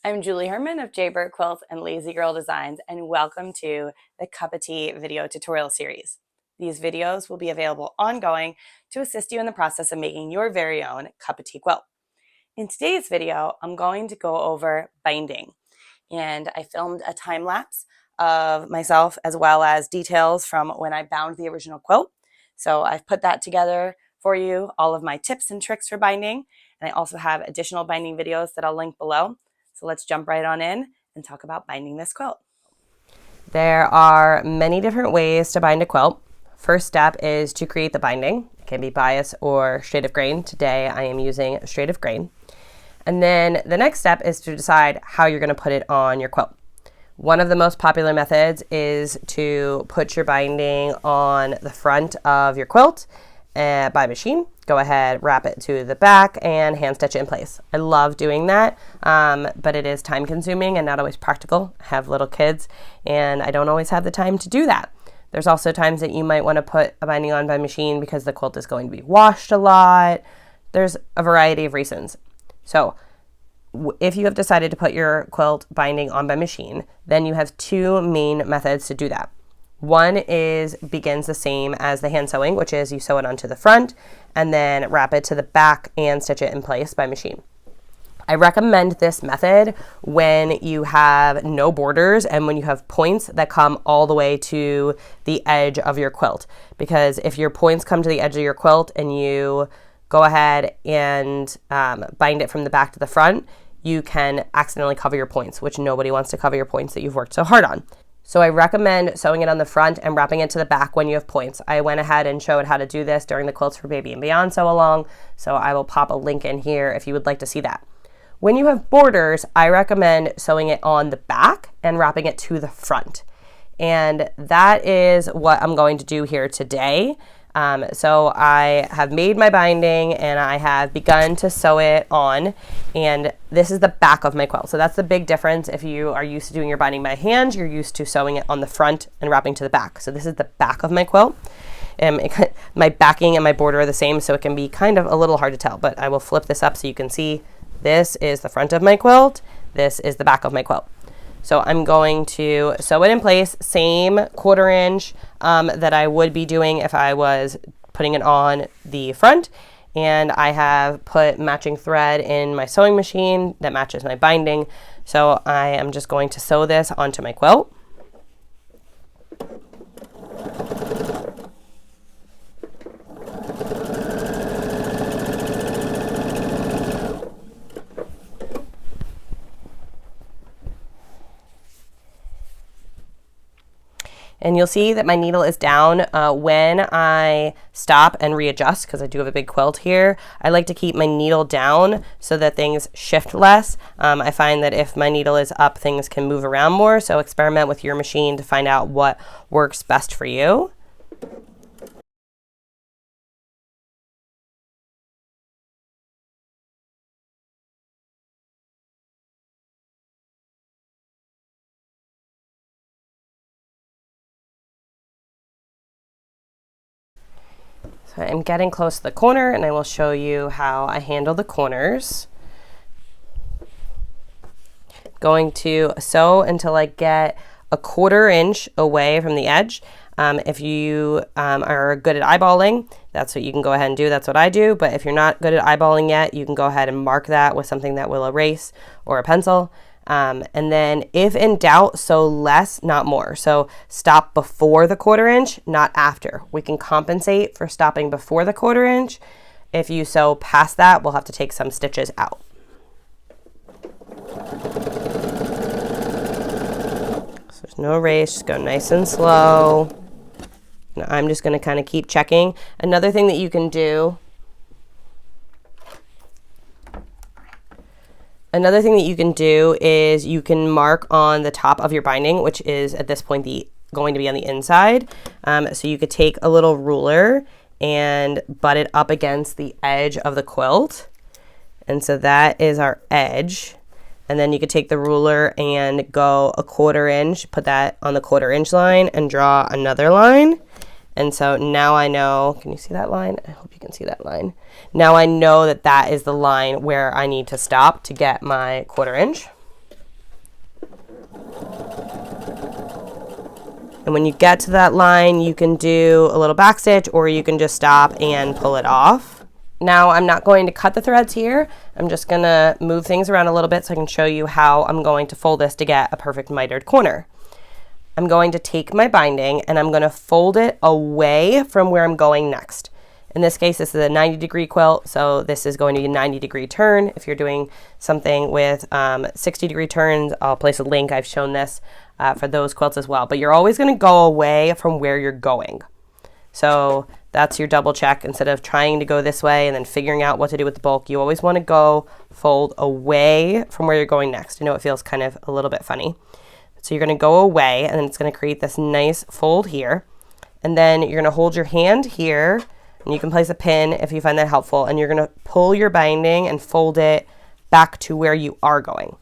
I'm Julie Herman of Jaybird Quilts and Lazy Girl Designs, and welcome to the Cuppa Tea video tutorial series. These videos will be available ongoing to assist you in the process of making your very own Cuppa Tea quilt. In today's video, I'm going to go over binding, and I filmed a time lapse of myself as well as details from when I bound the original quilt. So I've put that together for you, all of my tips and tricks for binding, and I also have additional binding videos that I'll link below. So let's jump right on in and talk about binding this quilt. There are many different ways to bind a quilt. First step is to create the binding. It can be bias or straight of grain. Today I am using straight of grain. And then the next step is to decide how you're going to put it on your quilt. One of the most popular methods is to put your binding on the front of your quilt by machine. Go ahead, wrap it to the back and hand stitch it in place. I love doing that, but it is time consuming and not always practical. I have little kids and I don't always have the time to do that. There's also times that you might want to put a binding on by machine because the quilt is going to be washed a lot. There's a variety of reasons. So if you have decided to put your quilt binding on by machine, then you have two main methods to do that. One begins the same as the hand sewing, which is you sew it onto the front and then wrap it to the back and stitch it in place by machine. I recommend this method when you have no borders and when you have points that come all the way to the edge of your quilt. Because if your points come to the edge of your quilt and you go ahead and bind it from the back to the front, you can accidentally cover your points, which nobody wants to cover your points that you've worked so hard on. So I recommend sewing it on the front and wrapping it to the back when you have points. I went ahead and showed how to do this during the Quilts for Baby and Beyond sew along, so I will pop a link in here if you would like to see that. When you have borders, I recommend sewing it on the back and wrapping it to the front. And that is what I'm going to do here today. So I have made my binding and I have begun to sew it on, and this is the back of my quilt. So that's the big difference. If you are used to doing your binding by hand, you're used to sewing it on the front and wrapping to the back. So this is the back of my quilt. My backing and my border are the same, so it can be kind of a little hard to tell, but I will flip this up so you can see this is the front of my quilt. This is the back of my quilt. So I'm going to sew it in place, same 1/4 inch that I would be doing if I was putting it on the front. And I have put matching thread in my sewing machine that matches my binding. So I am just going to sew this onto my quilt. And you'll see that my needle is down when I stop and readjust, because I do have a big quilt here. I like to keep my needle down so that things shift less. I find that if my needle is up, things can move around more. So experiment with your machine to find out what works best for you. So I'm getting close to the corner and I will show you how I handle the corners. Going to sew until I get a 1/4 inch away from the edge. If you are good at eyeballing, that's what you can go ahead and do. That's what I do. But if you're not good at eyeballing yet, you can go ahead and mark that with something that will erase or a pencil. And then if in doubt, sew less, not more. So stop before the 1/4 inch, not after. We can compensate for stopping before the 1/4 inch. If you sew past that, we'll have to take some stitches out. So there's no race, just go nice and slow. Now I'm just going to kind of keep checking. Another thing that you can do is you can mark on the top of your binding, which is at this point going to be on the inside. So you could take a little ruler and butt it up against the edge of the quilt. And so that is our edge. And then you could take the ruler and go a 1/4 inch, put that on the 1/4 inch line and draw another line. And so now I know, can you see that line? I hope you can see that line. Now I know that that is the line where I need to stop to get my 1/4 inch. And when you get to that line, you can do a little back stitch, or you can just stop and pull it off. Now I'm not going to cut the threads here. I'm just gonna move things around a little bit so I can show you how I'm going to fold this to get a perfect mitered corner. I'm going to take my binding and I'm gonna fold it away from where I'm going next. In this case, this is a 90-degree quilt, so this is going to be a 90-degree turn. If you're doing something with 60-degree turns, I'll place a link. I've shown this for those quilts as well. But you're always going to go away from where you're going. So that's your double check. Instead of trying to go this way and then figuring out what to do with the bulk, you always want to go fold away from where you're going next. I know it feels kind of a little bit funny. So you're going to go away, and then it's going to create this nice fold here. And then you're going to hold your hand here, and you can place a pin if you find that helpful, and you're going to pull your binding and fold it back to where you are going.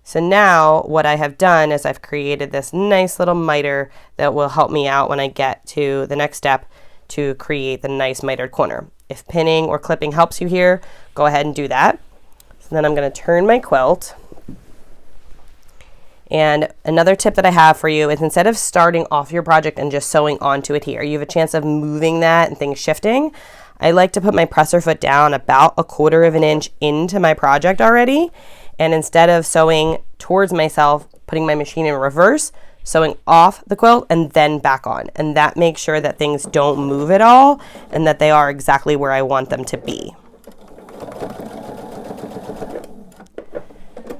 So now what I have done is I've created this nice little miter that will help me out when I get to the next step to create the nice mitered corner. If pinning or clipping helps you here, go ahead and do that. So then I'm going to turn my quilt. And another tip that I have for you is, instead of starting off your project and just sewing onto it here, you have a chance of moving that and things shifting. I like to put my presser foot down about 1/4 of an inch into my project already. And instead of sewing towards myself, putting my machine in reverse, sewing off the quilt and then back on. And that makes sure that things don't move at all and that they are exactly where I want them to be.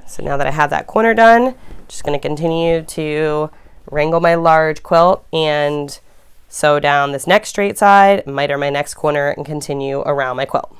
So now that I have that corner done, just going to continue to wrangle my large quilt and sew down this next straight side, miter my next corner, and continue around my quilt.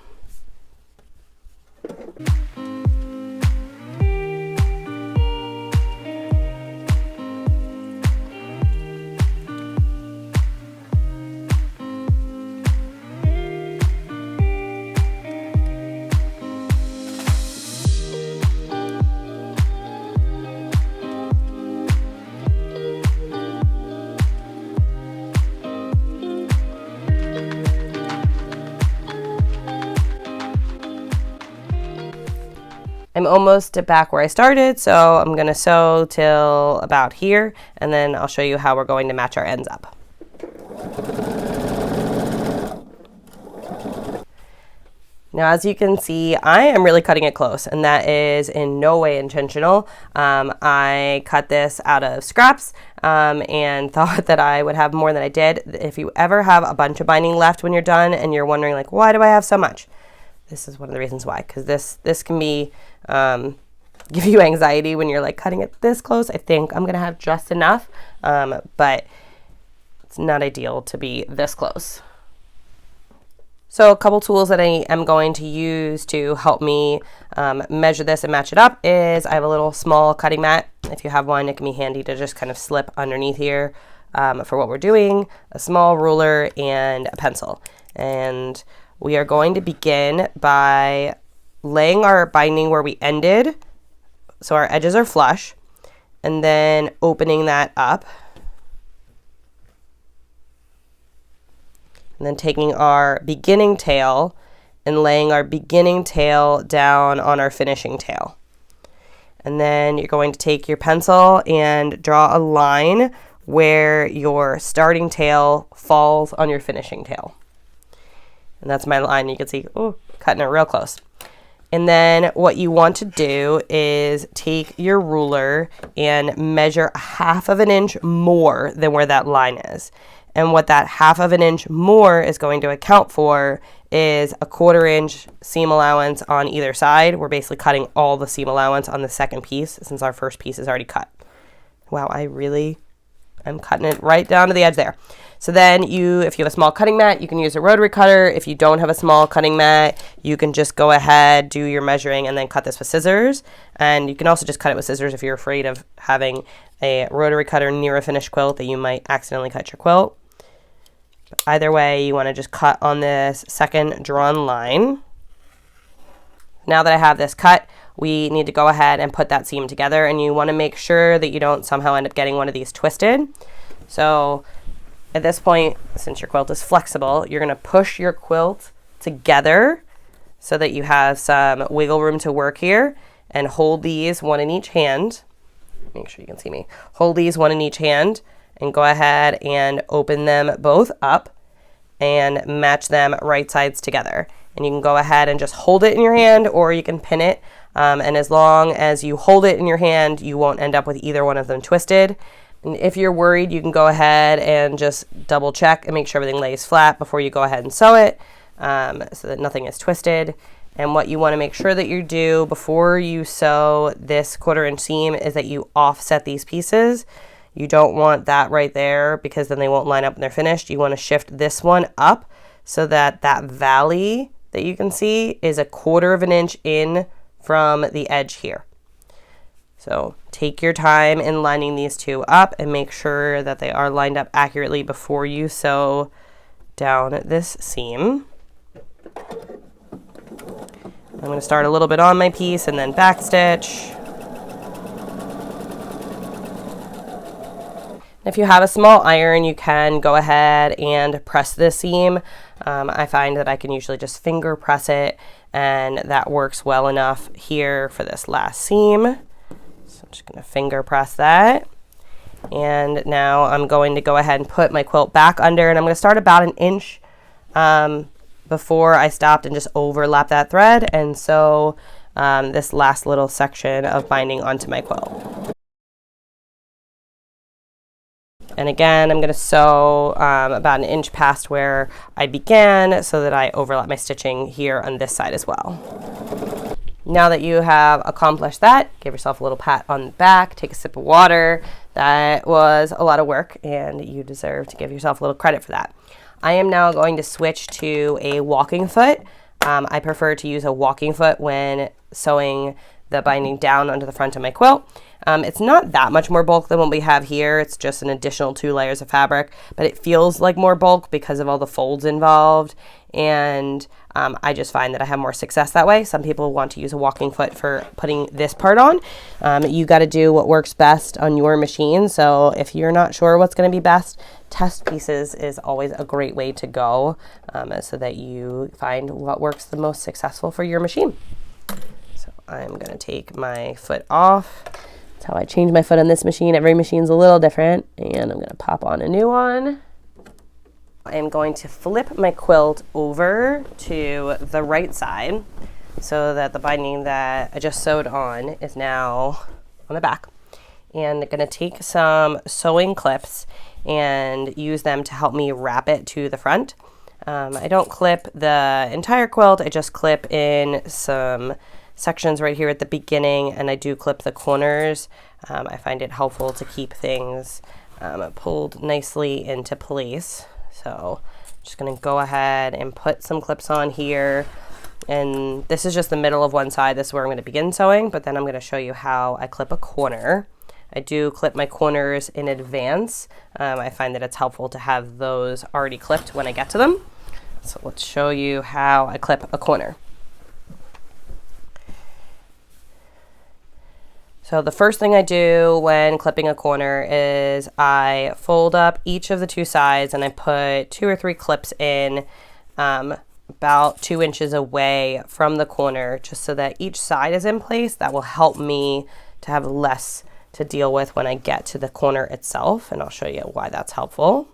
I'm almost back where I started, so I'm going to sew till about here, and then I'll show you how we're going to match our ends up. Now, as you can see, I am really cutting it close, and that is in no way intentional. I cut this out of scraps and thought that I would have more than I did. If you ever have a bunch of binding left when you're done and you're wondering, like, why do I have so much? This is one of the reasons why, because this can be give you anxiety when you're like cutting it this close. I think I'm gonna have just enough, but it's not ideal to be this close. So a couple tools that I am going to use to help me measure this and match it up is I have a little small cutting mat. If you have one, it can be handy to just kind of slip underneath here for what we're doing, a small ruler and a pencil. And we are going to begin by laying our binding where we ended, so our edges are flush, and then opening that up. And then taking our beginning tail and laying our beginning tail down on our finishing tail. And then you're going to take your pencil and draw a line where your starting tail falls on your finishing tail. And that's my line. You can see, oh, cutting it real close. And then what you want to do is take your ruler and measure 1/2 of an inch more than where that line is. And what that 1/2 of an inch more is going to account for is a 1/4 inch seam allowance on either side. We're basically cutting all the seam allowance on the second piece since our first piece is already cut. Wow, I'm cutting it right down to the edge there. So then if you have a small cutting mat, you can use a rotary cutter. If you don't have a small cutting mat, you can just go ahead, do your measuring, and then cut this with scissors. And you can also just cut it with scissors if you're afraid of having a rotary cutter near a finished quilt that you might accidentally cut your quilt. But either way, you want to just cut on this second drawn line. Now that I have this cut, we need to go ahead and put that seam together, and you want to make sure that you don't somehow end up getting one of these twisted. So at this point, since your quilt is flexible, you're going to push your quilt together so that you have some wiggle room to work here, and hold these one in each hand. Make sure you can see me. Hold these one in each hand and go ahead and open them both up and match them right sides together. And you can go ahead and just hold it in your hand, or you can pin it. And as long as you hold it in your hand, you won't end up with either one of them twisted. And if you're worried, you can go ahead and just double check and make sure everything lays flat before you go ahead and sew it, so that nothing is twisted. And what you want to make sure that you do before you sew this 1/4 inch seam is that you offset these pieces. You don't want that right there, because then they won't line up when they're finished. You want to shift this one up so that that valley that you can see is 1/4 inch in from the edge here. So take your time in lining these two up and make sure that they are lined up accurately before you sew down this seam. I'm going to start a little bit on my piece and then backstitch. If you have a small iron, you can go ahead and press this seam. I find that I can usually just finger press it, and that works well enough here for this last seam. So I'm just going to finger press that. And now I'm going to go ahead and put my quilt back under, and I'm going to start about 1 inch before I stopped and just overlap that thread and sew this last little section of binding onto my quilt. And again, I'm going to sew about 1 inch past where I began so that I overlap my stitching here on this side as well. Now that you have accomplished that, give yourself a little pat on the back, take a sip of water. That was a lot of work, and you deserve to give yourself a little credit for that. I am now going to switch to a walking foot. I prefer to use a walking foot when sewing the binding down onto the front of my quilt. It's not that much more bulk than what we have here. It's just an additional 2 layers of fabric, but it feels like more bulk because of all the folds involved. And I just find that I have more success that way. Some people want to use a walking foot for putting this part on. You got to do what works best on your machine. So if you're not sure what's going to be best, test pieces is always a great way to go, so that you find what works the most successful for your machine. So I'm going to take my foot off. That's how I change my foot on this machine. Every machine's a little different, and I'm going to pop on a new one. I am going to flip my quilt over to the right side so that the binding that I just sewed on is now on the back. And I'm going to take some sewing clips and use them to help me wrap it to the front. I don't clip the entire quilt, I just clip in some sections right here at the beginning, and I do clip the corners. I find it helpful to keep things pulled nicely into place. So I'm just going to go ahead and put some clips on here. And this is just the middle of one side. This is where I'm going to begin sewing, but then I'm going to show you how I clip a corner. I do clip my corners in advance. I find that it's helpful to have those already clipped when I get to them. So let's show you how I clip a corner. So the first thing I do when clipping a corner is I fold up each of the 2 sides and I put 2 or 3 clips in about 2 inches away from the corner, just so that each side is in place. That will help me to have less to deal with when I get to the corner itself, and I'll show you why that's helpful.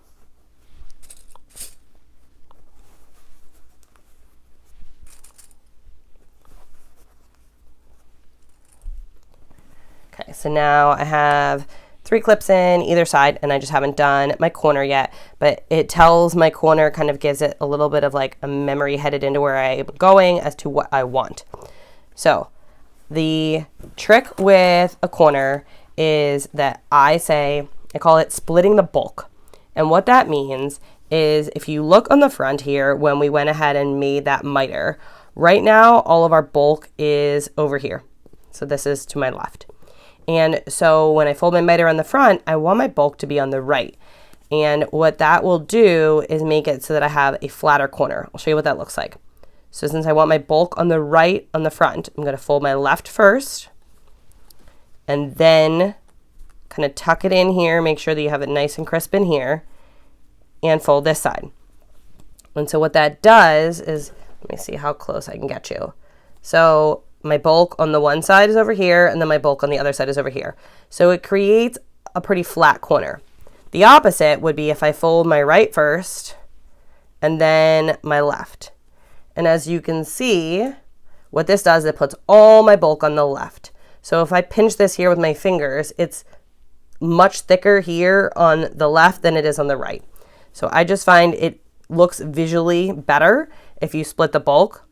Okay, so now I have 3 clips in either side, and I just haven't done my corner yet, but it tells my corner, kind of gives it a little bit of like a memory headed into where I'm going as to what I want. So the trick with a corner is that I call it splitting the bulk. And what that means is, if you look on the front here, when we went ahead and made that miter, right now all of our bulk is over here. So this is to my left. And so when I fold my miter on the front, I want my bulk to be on the right. And what that will do is make it so that I have a flatter corner. I'll show you what that looks like. So since I want my bulk on the right on the front, I'm going to fold my left first, and then kind of tuck it in here, make sure that you have it nice and crisp in here, and fold this side. And so what that does is, let me see how close I can get you. So my bulk on the one side is over here, and then my bulk on the other side is over here. So it creates a pretty flat corner. The opposite would be if I fold my right first and then my left. And as you can see, what this does, it puts all my bulk on the left. So if I pinch this here with my fingers, it's much thicker here on the left than it is on the right. So I just find it looks visually better if you split the bulk.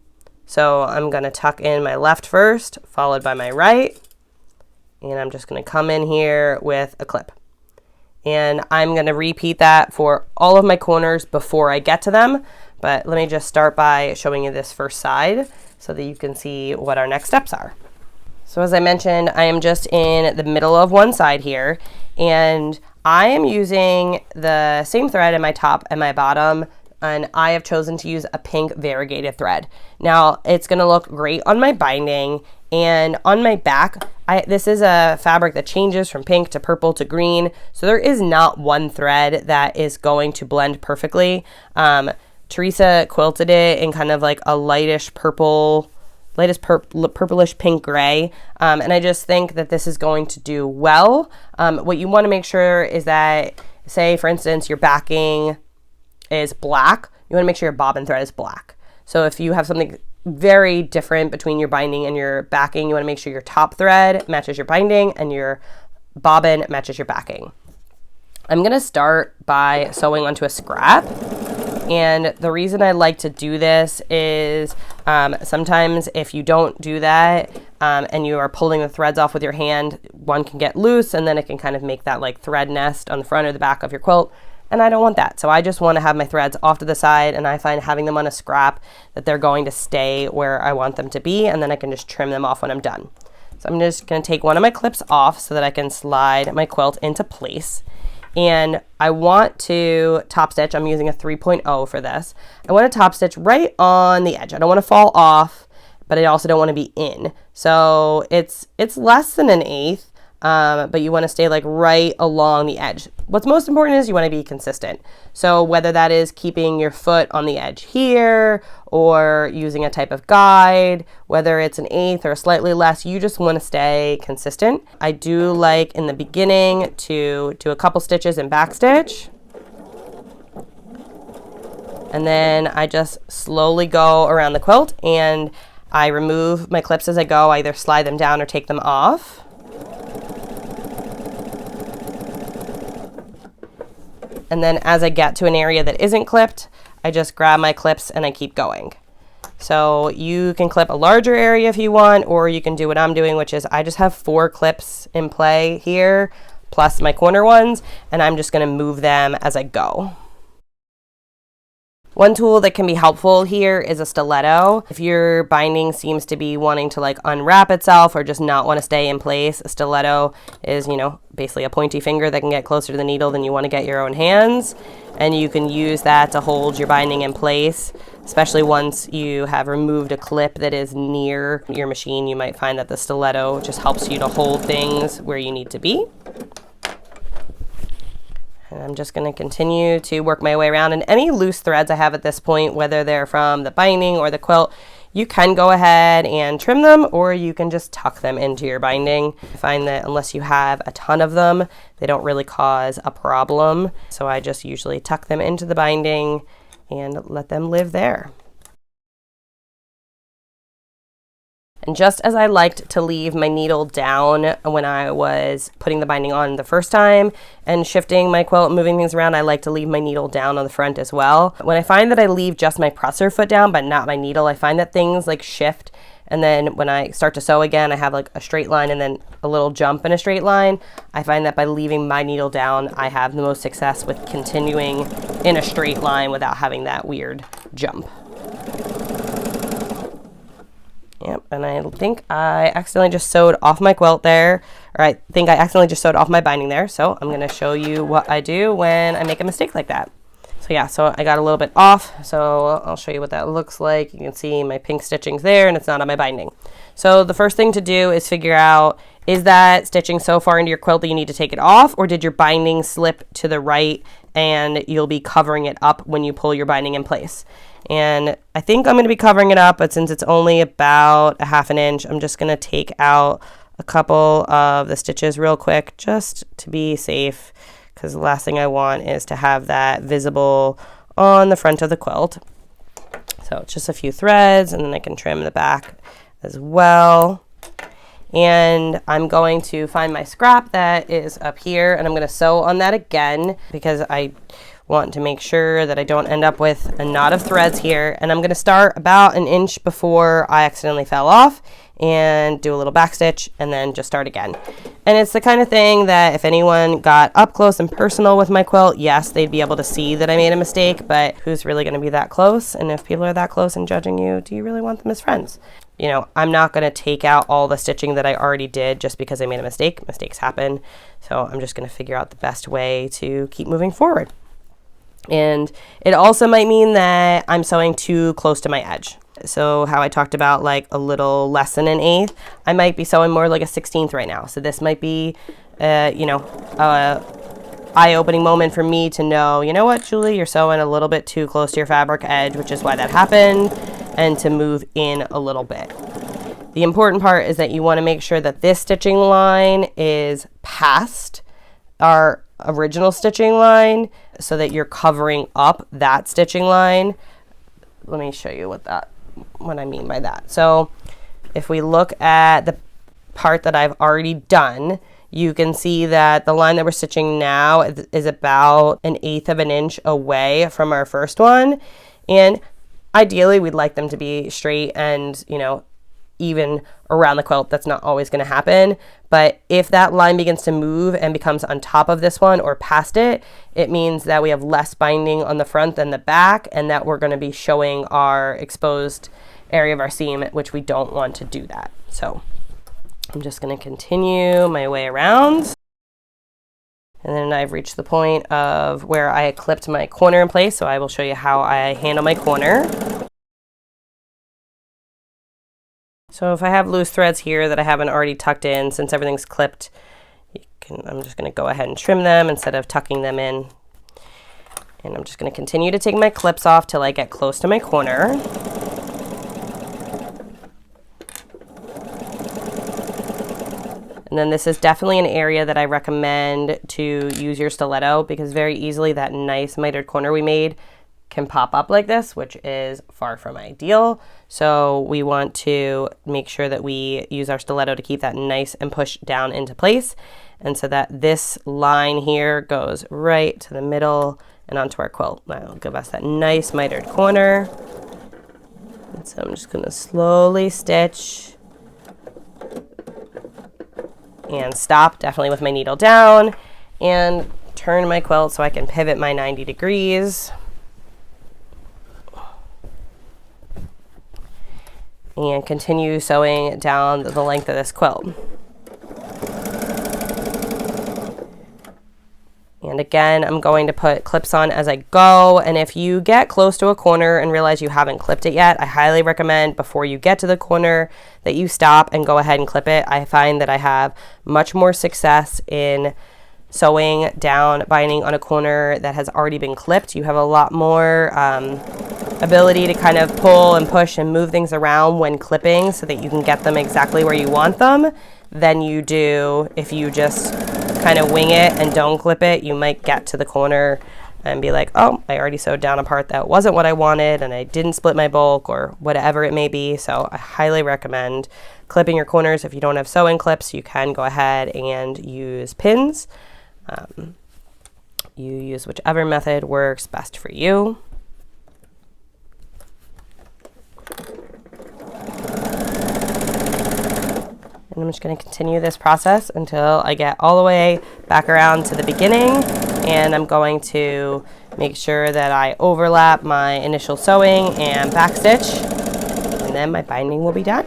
So I'm going to tuck in my left first, followed by my right. And I'm just going to come in here with a clip. And I'm going to repeat that for all of my corners before I get to them. But let me just start by showing you this first side so that you can see what our next steps are. So as I mentioned, I am just in the middle of one side here, and I am using the same thread in my top and my bottom, and I have chosen to use a pink variegated thread. Now, it's going to look great on my binding, and on my back, this is a fabric that changes from pink to purple to green, so there is not one thread that is going to blend perfectly. Teresa quilted it in kind of like a lightish purple, purplish pink gray, and I just think that this is going to do well. What you want to make sure is that, say for instance, your backing is black, you want to make sure your bobbin thread is black. So if you have something very different between your binding and your backing, you want to make sure your top thread matches your binding and your bobbin matches your backing. I'm going to start by sewing onto a scrap. And the reason I like to do this is sometimes if you don't do that and you are pulling the threads off with your hand, one can get loose and then it can kind of make that like thread nest on the front or the back of your quilt. And I don't want that. So I just want to have my threads off to the side, and I find having them on a scrap that they're going to stay where I want them to be, and then I can just trim them off when I'm done. So I'm just going to take one of my clips off so that I can slide my quilt into place. And I want to top stitch. I'm using a 3.0 for this. I want to top stitch right on the edge. I don't want to fall off, but I also don't want to be in. So it's less than an eighth, but you want to stay like right along the edge. What's most important is you want to be consistent. So whether that is keeping your foot on the edge here or using a type of guide, whether it's an eighth or slightly less, you just want to stay consistent. I do like in the beginning to do a couple stitches and backstitch. And then I just slowly go around the quilt and I remove my clips as I go. I either slide them down or take them off. And then as I get to an area that isn't clipped, I just grab my clips and I keep going. So you can clip a larger area if you want, or you can do what I'm doing, which is I just have 4 clips in play here, plus my corner ones, and I'm just going to move them as I go. One tool that can be helpful here is a stiletto. If your binding seems to be wanting to like unwrap itself or just not want to stay in place, a stiletto is, you know, basically a pointy finger that can get closer to the needle than you want to get your own hands. And you can use that to hold your binding in place, especially once you have removed a clip that is near your machine. You might find that the stiletto just helps you to hold things where you need to be. And I'm just going to continue to work my way around. And any loose threads I have at this point, whether they're from the binding or the quilt, you can go ahead and trim them, or you can just tuck them into your binding. I find that unless you have a ton of them, they don't really cause a problem. So I just usually tuck them into the binding and let them live there. And just as I liked to leave my needle down when I was putting the binding on the first time and shifting my quilt, moving things around, I like to leave my needle down on the front as well. When I find that I leave just my presser foot down but not my needle, I find that things like shift, and then when I start to sew again, I have like a straight line and then a little jump in a straight line. I find that by leaving my needle down, I have the most success with continuing in a straight line without having that weird jump. Yep, and I think I accidentally just sewed off my quilt there, or I think I accidentally just sewed off my binding there, so I'm going to show you what I do when I make a mistake like that. So yeah, so I got a little bit off, so I'll show you what that looks like. You can see my pink stitching's there, and it's not on my binding. So the first thing to do is figure out, is that stitching so far into your quilt that you need to take it off, or did your binding slip to the right and you'll be covering it up when you pull your binding in place? And I think I'm going to be covering it up, but since it's only about a ½ inch, I'm just going to take out a couple of the stitches real quick just to be safe, because the last thing I want is to have that visible on the front of the quilt. So it's just a few threads, and then I can trim the back as well. And I'm going to find my scrap that is up here, and I'm going to sew on that again because I want to make sure that I don't end up with a knot of threads here. And I'm going to start about an inch before I accidentally fell off and do a little back stitch and then just start again. And it's the kind of thing that if anyone got up close and personal with my quilt, yes, they'd be able to see that I made a mistake, but who's really going to be that close? And if people are that close and judging you, do you really want them as friends? You know, I'm not going to take out all the stitching that I already did just because I made a mistake. Mistakes happen. So I'm just going to figure out the best way to keep moving forward. And it also might mean that I'm sewing too close to my edge. So how I talked about like a little less than an eighth, I might be sewing more like a 16th right now. So this might be, you know, eye-opening moment for me to know, you know what, Julie, you're sewing a little bit too close to your fabric edge, which is why that happened, and to move in a little bit. The important part is that you want to make sure that this stitching line is past our original stitching line so that you're covering up that stitching line. Let me show you what I mean by that. So if we look at the part that I've already done, you can see that the line that we're stitching now is about 1/8 of an inch away from our first one. And ideally, we'd like them to be straight and, you know, even around the quilt. That's not always going to happen. But if that line begins to move and becomes on top of this one or past it, it means that we have less binding on the front than the back, and that we're going to be showing our exposed area of our seam, which we don't want to do that. So I'm just going to continue my way around. And then I've reached the point of where I clipped my corner in place, so I will show you how I handle my corner. So if I have loose threads here that I haven't already tucked in, since everything's clipped, I'm just going to go ahead and trim them instead of tucking them in. And I'm just going to continue to take my clips off till I get close to my corner. And then this is definitely an area that I recommend to use your stiletto, because very easily that nice mitered corner we made can pop up like this, which is far from ideal. So we want to make sure that we use our stiletto to keep that nice and push down into place. And so that this line here goes right to the middle and onto our quilt. That'll give us that nice mitered corner. And so I'm just going to slowly stitch and stop, definitely with my needle down, and turn my quilt so I can pivot my 90 degrees. And continue sewing down the length of this quilt. And again, I'm going to put clips on as I go, and if you get close to a corner and realize you haven't clipped it yet, I highly recommend before you get to the corner that you stop and go ahead and clip it. I find that I have much more success in sewing down binding on a corner that has already been clipped. You have a lot more ability to kind of pull and push and move things around when clipping so that you can get them exactly where you want them than you do if you just kind of wing it and don't clip it. You might get to the corner and be like, oh, I already sewed down a part that wasn't what I wanted and I didn't split my bulk or whatever it may be. So I highly recommend clipping your corners. If you don't have sewing clips, you can go ahead and use pins. You use whichever method works best for you. And I'm just going to continue this process until I get all the way back around to the beginning, and I'm going to make sure that I overlap my initial sewing and back stitch, and then my binding will be done.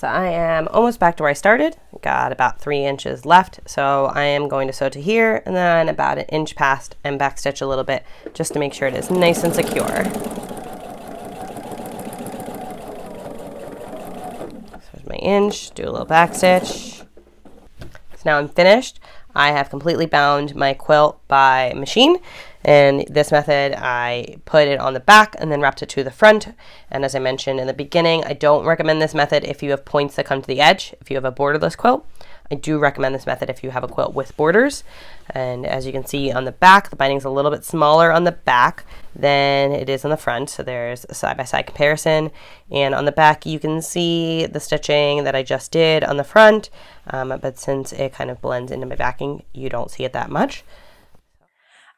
So I am almost back to where I started. Got about 3 inches left. So I am going to sew to here and then about 1 inch past and backstitch a little bit just to make sure it is nice and secure. So there's my inch, do a little backstitch. So now I'm finished. I have completely bound my quilt by machine, and this method I put it on the back and then wrapped it to the front. And as I mentioned in the beginning, I don't recommend this method if you have points that come to the edge. If you have a borderless quilt, I do recommend this method if you have a quilt with borders. And as you can see on the back, the binding is a little bit smaller on the back than it is on the front. So there's a side-by-side comparison. And on the back, you can see the stitching that I just did on the front. But since it kind of blends into my backing, you don't see it that much.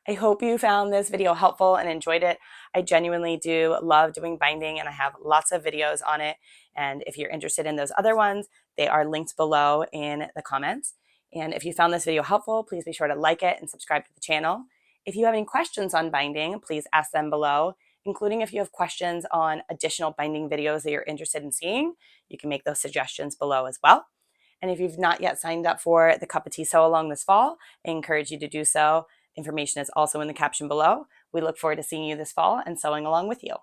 I hope you found this video helpful and enjoyed it. I genuinely do love doing binding, and I have lots of videos on it. And if you're interested in those other ones, they are linked below in the comments. And if you found this video helpful, please be sure to like it and subscribe to the channel. If you have any questions on binding, please ask them below, including if you have questions on additional binding videos that you're interested in seeing. You can make those suggestions below as well. And if you've not yet signed up for the Cuppa Tea Sew Along this fall, I encourage you to do so. Information is also in the caption below. We look forward to seeing you this fall and sewing along with you.